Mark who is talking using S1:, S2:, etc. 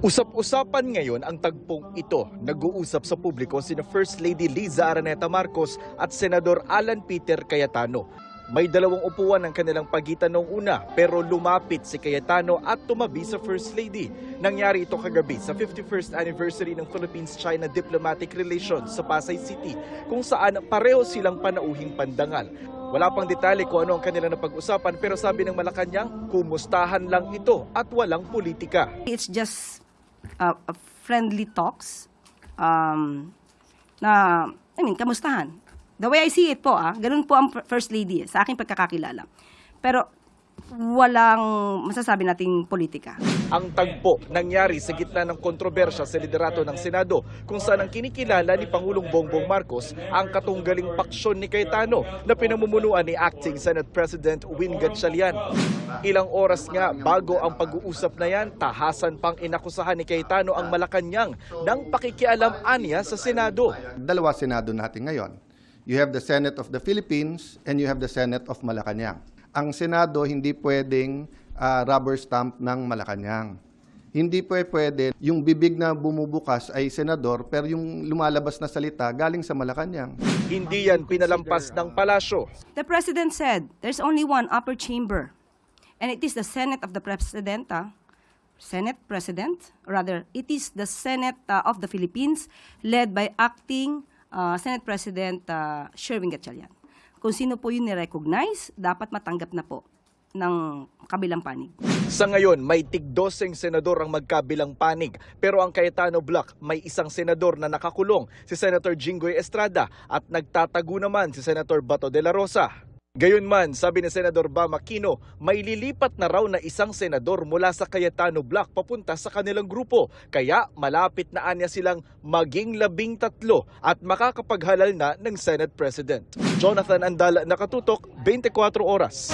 S1: Usap-usapan ngayon ang tagpong ito. Nag-uusap sa publiko sina First Lady Liza Araneta Marcos at Senador Alan Peter Cayetano. May dalawang upuan ang kanilang pagitan noong una pero lumapit si Cayetano at tumabi sa First Lady. Nangyari ito kagabi sa 51st anniversary ng Philippines-China Diplomatic Relations sa Pasay City kung saan pareho silang panauhing pandangal. Wala pang detalye kung ano ang kanilang napag-usapan pero sabi ng Malacanang, kumustahan lang ito at walang politika.
S2: It's just friendly talks kamustahan. The way I see it po, ganun po ang First Lady sa aking pagkakakilala. Pero walang masasabi nating politika.
S1: Ang tagpo nangyari sa gitna ng kontrobersya sa liderato ng Senado kung saan ang kinikilala ni Pangulong Bongbong Marcos ang katunggaling paksyon ni Cayetano na pinamumunuan ni Acting Senate President Win Gatchalian. Ilang oras nga bago ang pag-uusap na yan, tahasan pang inakusahan ni Cayetano ang Malacanang ng pakikialam-anya sa Senado.
S3: Dalawa Senado natin ngayon. You have the Senate of the Philippines and you have the Senate of Malacanang. Ang Senado hindi pwedeng rubber stamp ng Malacanang. Hindi pwede yung bibig na bumubukas ay senador pero yung lumalabas na salita galing sa Malacanang.
S1: Hindi yan pinalampas ng palasyo.
S2: The President said there's only one upper chamber and it is the Senate of the President. Senate President, rather, it is the Senate of the Philippines led by Acting Senate President Sherwin Gatchalian. Kung sino po yun ni-recognize, dapat matanggap na po ng kabilang panig.
S1: Sa ngayon, may tig-12 senador ang magkabilang panig. Pero ang Cayetano Block, may isang senador na nakakulong, si Senator Jinggoy Estrada, at nagtatago naman si Senator Bato de la Rosa. Gayunman, sabi ni Senador Bam Aquino, may lilipat na raw na isang senador mula sa Cayetano Block papunta sa kanilang grupo. Kaya malapit na anya silang maging 13 at makakapaghalal na ng Senate President. Jonathan Andala, Nakatutok, 24 Oras.